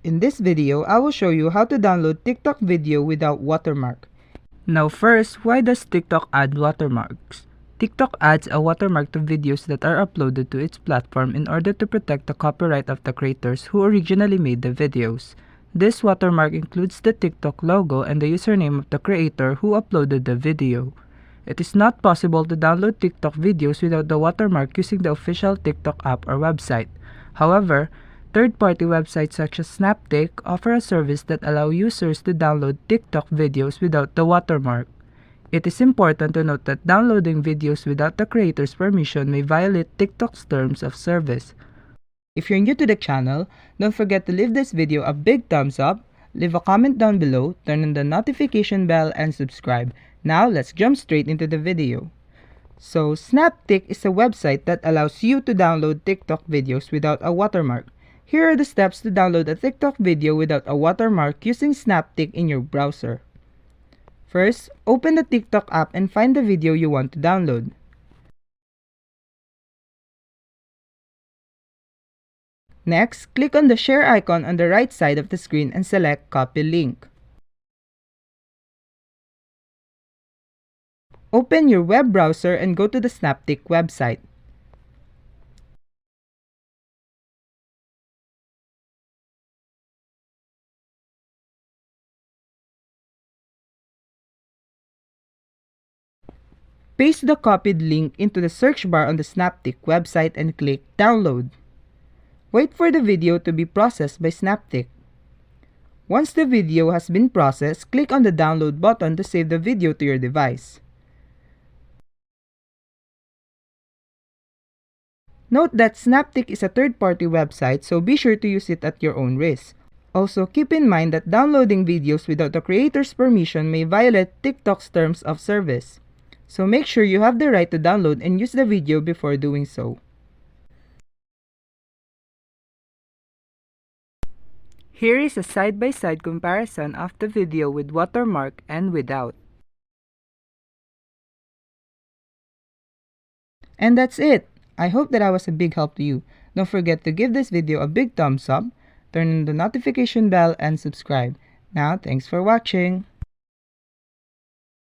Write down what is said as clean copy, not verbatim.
In this video, I will show you how to download TikTok video without watermark. Now first, why does TikTok add watermarks? TikTok adds a watermark to videos that are uploaded to its platform in order to protect the copyright of the creators who originally made the videos. This watermark includes the TikTok logo and the username of the creator who uploaded the video. It is not possible to download TikTok videos without the watermark using the official TikTok app or website. However, third-party websites such as Snaptik offer a service that allow users to download TikTok videos without the watermark. It is important to note that downloading videos without the creator's permission may violate TikTok's terms of service. If you're new to the channel, don't forget to leave this video a big thumbs up, leave a comment down below, turn on the notification bell, and subscribe. Now let's jump straight into the video. So, Snaptik is a website that allows you to download TikTok videos without a watermark. Here are the steps to download a TikTok video without a watermark using Snaptik in your browser. First, open the TikTok app and find the video you want to download. Next, click on the share icon on the right side of the screen and select Copy Link. Open your web browser and go to the Snaptik website. Paste the copied link into the search bar on the Snaptik website and click Download. Wait for the video to be processed by Snaptik. Once the video has been processed, click on the Download button to save the video to your device. Note that Snaptik is a third-party website, so be sure to use it at your own risk. Also, keep in mind that downloading videos without the creator's permission may violate TikTok's terms of service. So make sure you have the right to download and use the video before doing so. Here is a side-by-side comparison of the video with watermark and without. And that's it! I hope that I was a big help to you. Don't forget to give this video a big thumbs up, turn on the notification bell, and subscribe. Now, thanks for watching!